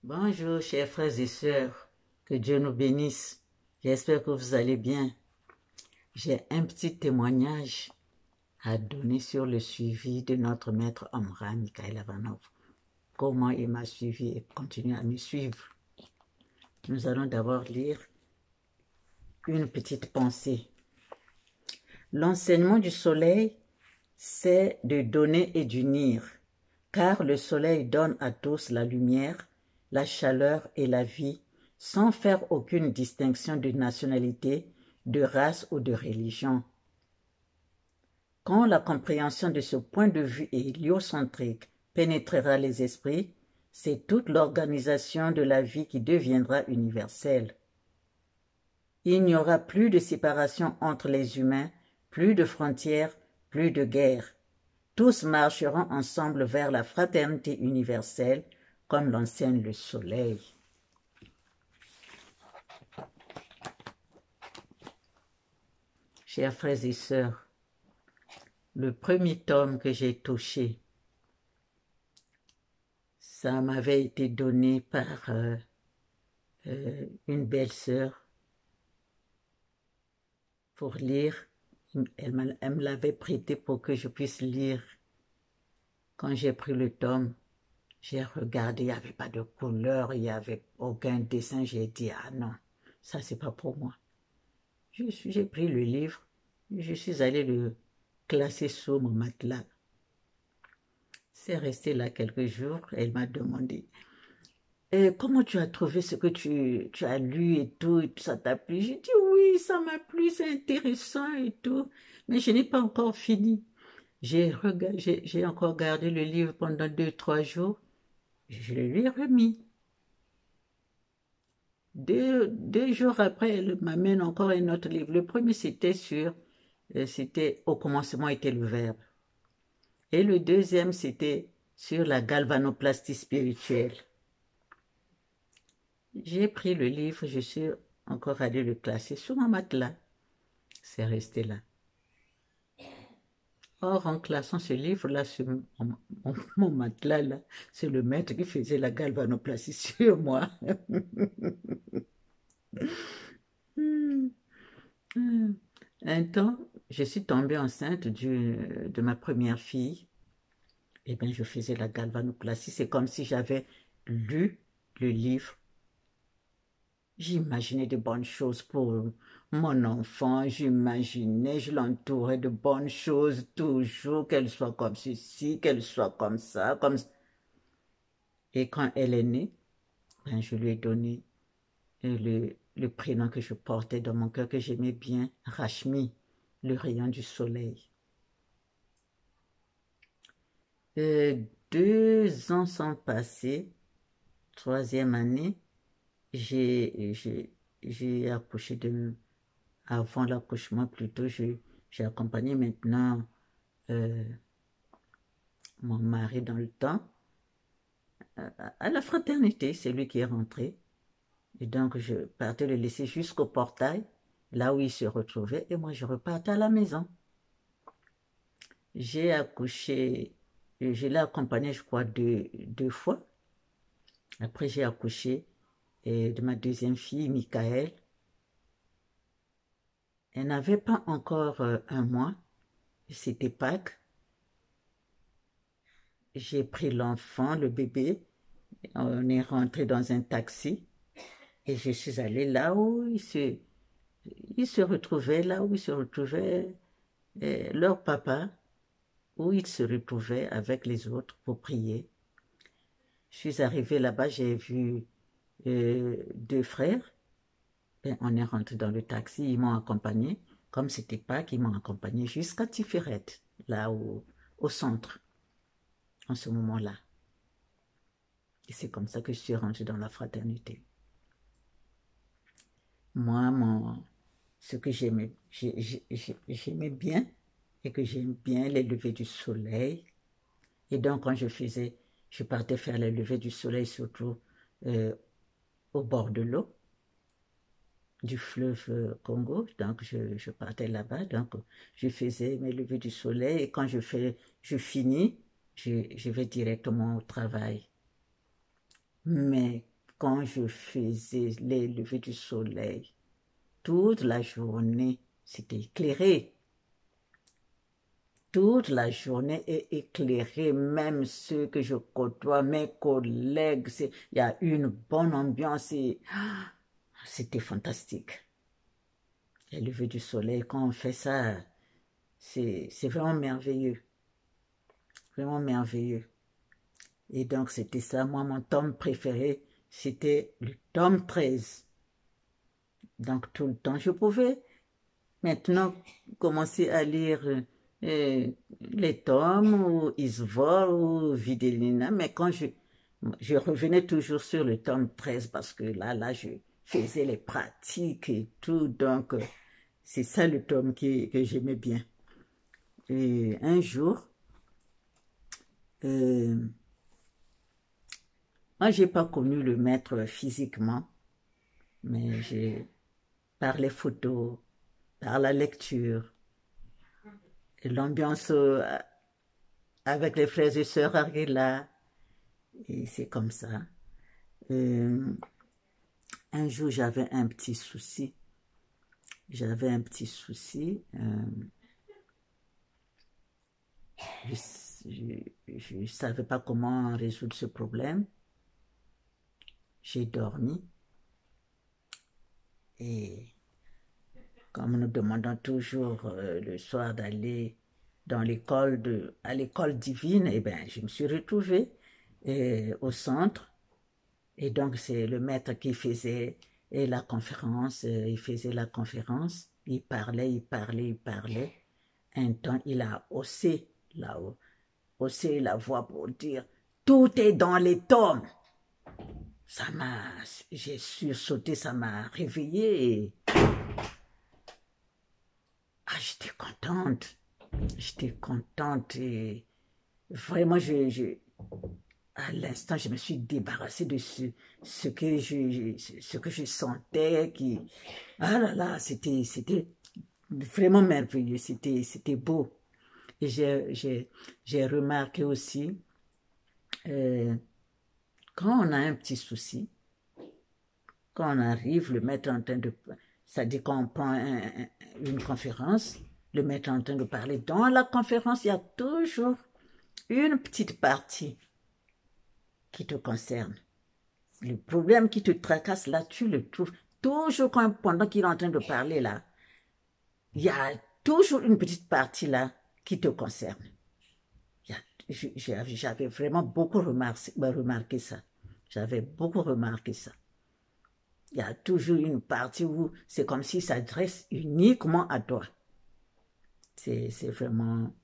Bonjour, chers frères et sœurs, que Dieu nous bénisse. J'espère que vous allez bien. J'ai un petit témoignage à donner sur le suivi de notre maître Omra, Mikhaël Avanov. Comment il m'a suivi et continue à me suivre. Nous allons d'abord lire une petite pensée. L'enseignement du soleil, c'est de donner et d'unir, car le soleil donne à tous la lumière, la chaleur et la vie, sans faire aucune distinction de nationalité, de race ou de religion. Quand la compréhension de ce point de vue héliocentrique pénétrera les esprits, c'est toute l'organisation de la vie qui deviendra universelle. Il n'y aura plus de séparation entre les humains, plus de frontières, plus de guerre. Tous marcheront ensemble vers la fraternité universelle, comme l'enseigne le soleil. Chers frères et sœurs, le premier tome que j'ai touché, ça m'avait été donné par une belle-sœur pour lire. Elle me l'avait prêté pour que je puisse lire. Quand j'ai pris le tome, j'ai regardé, il n'y avait pas de couleur, il n'y avait aucun dessin. J'ai dit, ah non, ça c'est pas pour moi. J'ai pris le livre, je suis allée le classer sous mon matelas. C'est resté là quelques jours, elle m'a demandé, comment tu as trouvé ce que tu as lu et tout ça t'a plu? J'ai dit oui, ça m'a plu, c'est intéressant et tout, mais je n'ai pas encore fini. J'ai encore gardé le livre pendant 2, 3 jours, je le lui ai remis. Deux jours après, elle m'amène encore un autre livre. Le premier, c'était Au commencement était le Verbe. Et le deuxième, c'était sur la galvanoplastie spirituelle. J'ai pris le livre, je suis encore allée le classer sur mon matelas. C'est resté là. Or, en classant ce livre-là sur mon matelas, là, c'est le maître qui faisait la galvanoplastie sur moi. Un temps, je suis tombée enceinte de ma première fille. Eh bien, je faisais la galvanoplastie. C'est comme si j'avais lu le livre. J'imaginais de bonnes choses pour mon enfant. Je l'entourais de bonnes choses toujours, qu'elle soit comme ceci, qu'elle soit comme ça, comme ça. Et quand elle est née, ben, je lui ai donné le prénom que je portais dans mon cœur, que j'aimais bien, Rashmi, le rayon du soleil. 2 ans sont passés, 3e année, j'ai accouché avant l'accouchement plutôt, j'ai accompagné maintenant mon mari dans le temps à la fraternité, c'est lui qui est rentré. Et donc je partais le laisser jusqu'au portail, là où il se retrouvait, et moi je repartais à la maison. J'ai accouché, je l'ai accompagné je crois 2 fois. Après j'ai accouché de ma deuxième fille, Michael. Elle n'avait pas encore 1 mois, c'était Pâques. J'ai pris l'enfant, le bébé, on est rentré dans un taxi et je suis allée là où ils se retrouvaient, leur papa, où ils se retrouvaient avec les autres pour prier. Je suis arrivée là-bas, j'ai vu 2 frères. Ben, on est rentré dans le taxi, ils m'ont accompagné. Comme c'était Pâques, ils m'ont accompagné jusqu'à Tiferet, là au centre, en ce moment-là. Et c'est comme ça que je suis rentrée dans la fraternité. Moi, ce que j'aimais bien et que j'aime bien, les levées du soleil. Et donc, quand je partais faire les levées du soleil, surtout au bord de l'eau du fleuve Congo. Donc, je partais là-bas. Donc, je faisais mes levées du soleil. Et quand je finis, je vais directement au travail. Mais quand je faisais les levées du soleil, toute la journée, c'était éclairé. Toute la journée est éclairée, même ceux que je côtoie, mes collègues, il y a une bonne ambiance et c'était fantastique. Les levées du soleil, quand on fait ça, c'est vraiment merveilleux. Vraiment merveilleux. Et donc, c'était ça. Moi, mon tome préféré, c'était le tome 13. Donc, tout le temps, je pouvais maintenant commencer à lire les tomes ou Isvor ou Videlina, mais quand je revenais toujours sur le tome 13 parce que là, je faisais les pratiques et tout. Donc, c'est ça le tome que j'aimais bien. Et un jour, moi, j'ai pas connu le maître physiquement, mais par les photos, par la lecture, l'ambiance avec les frères et sœurs Arguela, et c'est comme ça. Un jour, j'avais un petit souci. J'avais un petit souci. Je ne savais pas comment résoudre ce problème. J'ai dormi. Et comme nous demandons toujours le soir d'aller à l'école divine, eh ben, je me suis retrouvée au centre. Et donc, c'est le maître qui faisait la conférence. Il faisait la conférence. Il parlait, il parlait, il parlait. Un temps, il a haussé la voix pour dire « Tout est dans les tomes ». J'ai sursauté, ça m'a réveillée et j'étais contente. J'étais contente et vraiment, à l'instant, je me suis débarrassée de ce que je sentais. Ah là là, c'était vraiment merveilleux, c'était beau. Et j'ai remarqué aussi, quand on a un petit souci, quand on arrive, le maître en train de... C'est-à-dire qu'on prend une conférence, le maître en train de parler. Dans la conférence, il y a toujours une petite partie qui te concerne. Le problème qui te tracasse là, tu le trouves toujours pendant qu'il est en train de parler là. Il y a toujours une petite partie là qui te concerne. J'avais vraiment beaucoup remarqué ça. J'avais beaucoup remarqué ça. Il y a toujours une partie où c'est comme s'il s'adresse uniquement à toi. C'est vraiment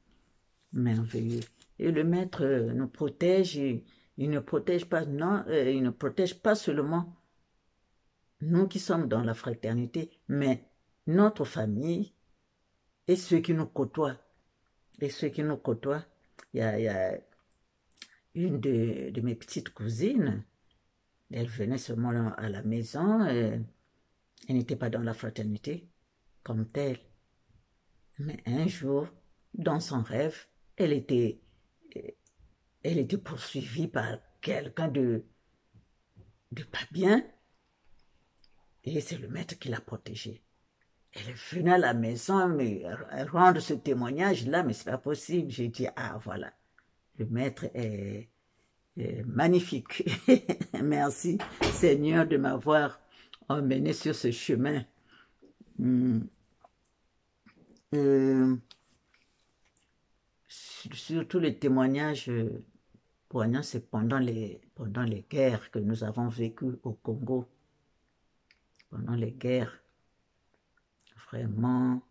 merveilleux. Et le maître nous protège. Il ne protège pas, non, il ne protège pas seulement nous qui sommes dans la fraternité, mais notre famille et ceux qui nous côtoient. Et ceux qui nous côtoient, il y a une de mes petites cousines, elle venait seulement à la maison, elle n'était pas dans la fraternité comme telle. Mais un jour, dans son rêve, elle était poursuivie par quelqu'un de pas bien, et c'est le maître qui l'a protégée. Elle est venue à la maison mais rendre ce témoignage-là, mais c'est pas possible. J'ai dit, ah voilà, le maître est magnifique. Merci Seigneur de m'avoir emmené sur ce chemin. Surtout les témoignages poignants, c'est pendant les guerres que nous avons vécues au Congo. Pendant les guerres, vraiment,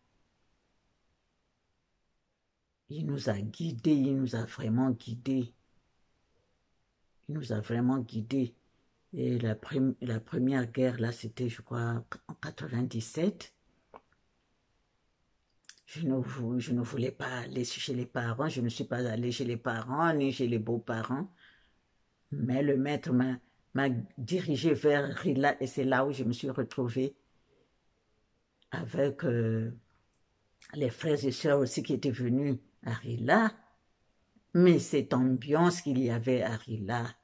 il nous a guidés, il nous a vraiment guidés. Il nous a vraiment guidés. Et la première guerre, là, c'était, je crois, en 97. Je ne voulais pas aller chez les parents. Je ne suis pas allée chez les parents, ni chez les beaux-parents. Mais le maître m'a dirigée vers Rila et c'est là où je me suis retrouvée avec les frères et sœurs aussi qui étaient venus à Rila. Mais cette ambiance qu'il y avait à Rila,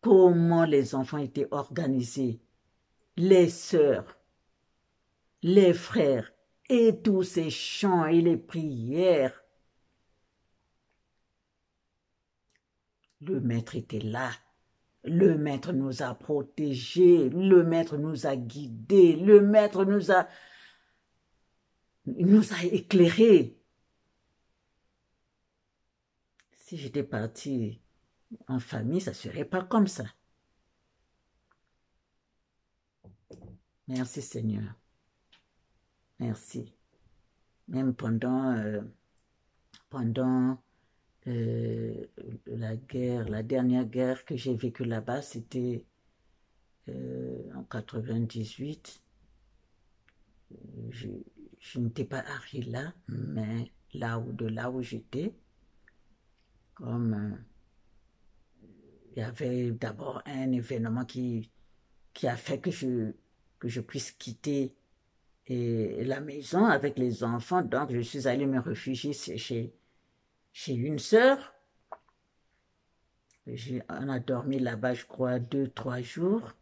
comment les enfants étaient organisés, les sœurs, les frères, et tous ces chants et les prières. Le maître était là. Le maître nous a protégés, le maître nous a guidés, le maître nous a éclairés. Si j'étais partie en famille, ça ne serait pas comme ça. Merci Seigneur. Merci. Même pendant la guerre, la dernière guerre que j'ai vécue là-bas, c'était en 98. Je n'étais pas arrivée là, mais de là où j'étais, comme il y avait d'abord un événement qui a fait que je puisse quitter la maison avec les enfants. Donc, je suis allée me réfugier chez une sœur. On a dormi là-bas, je crois, 2-3 jours.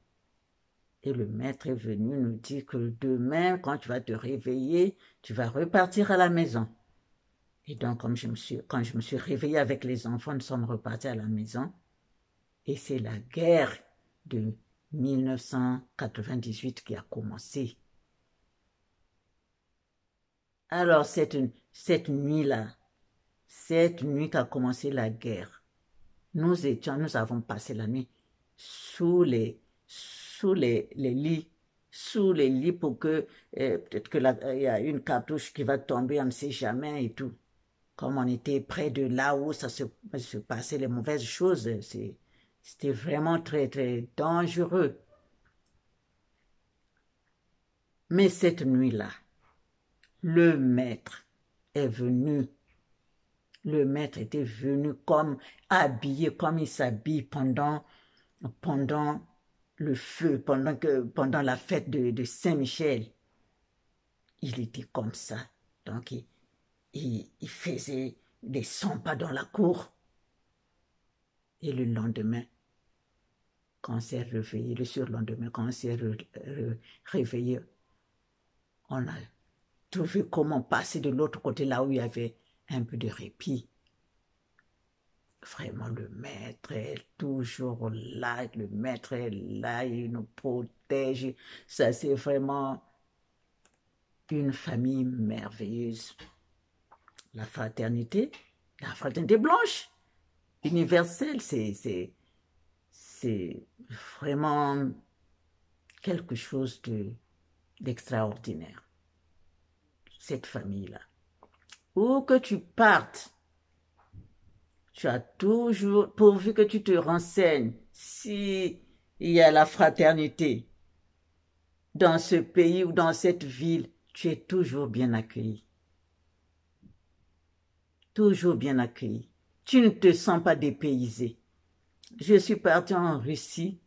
Et le maître est venu nous dire que demain, quand tu vas te réveiller, tu vas repartir à la maison. Et donc, quand je me suis réveillée avec les enfants, nous sommes repartis à la maison. Et c'est la guerre de 1998 qui a commencé. Alors, cette nuit-là, cette nuit qu'a commencé la guerre, nous avons passé la nuit sous les lits, pour que, peut-être qu'il y a une cartouche qui va tomber, on ne sait jamais et tout. Comme on était près de là où ça se passait les mauvaises choses, c'était vraiment très, très dangereux. Mais cette nuit-là, le maître est venu. Le maître était venu comme habillé, comme il s'habille pendant le feu, pendant la fête de Saint-Michel. Il était comme ça. Donc, il faisait des 100 pas dans la cour. Et le lendemain, quand on s'est réveillé, le surlendemain, quand on s'est réveillé, on a trouvé comment passer de l'autre côté, là où il y avait un peu de répit. Vraiment, le maître est toujours là, le maître est là, il nous protège. Ça, c'est vraiment une famille merveilleuse. La fraternité blanche, universelle, c'est vraiment quelque chose d'extraordinaire. Cette famille-là. Où que tu partes, tu as toujours, pourvu que tu te renseignes, si il y a la fraternité dans ce pays ou dans cette ville, tu es toujours bien accueilli. Toujours bien accueilli. Tu ne te sens pas dépaysé. Je suis partie en Russie.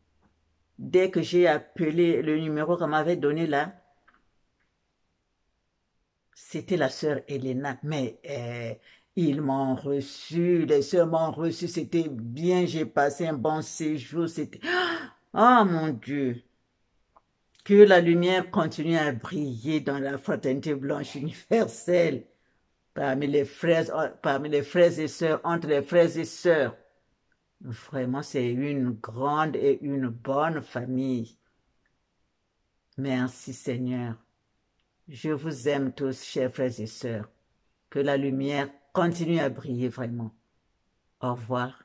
Dès que j'ai appelé le numéro qu'on m'avait donné là, c'était la sœur Elena. Mais ils m'ont reçu, les sœurs m'ont reçu, c'était bien, j'ai passé un bon séjour. C'était... Oh mon Dieu! Que la lumière continue à briller dans la fraternité blanche universelle, parmi les frères et sœurs, entre les frères et sœurs. Vraiment, c'est une grande et une bonne famille. Merci Seigneur. Je vous aime tous, chers frères et sœurs. Que la lumière continue à briller vraiment. Au revoir.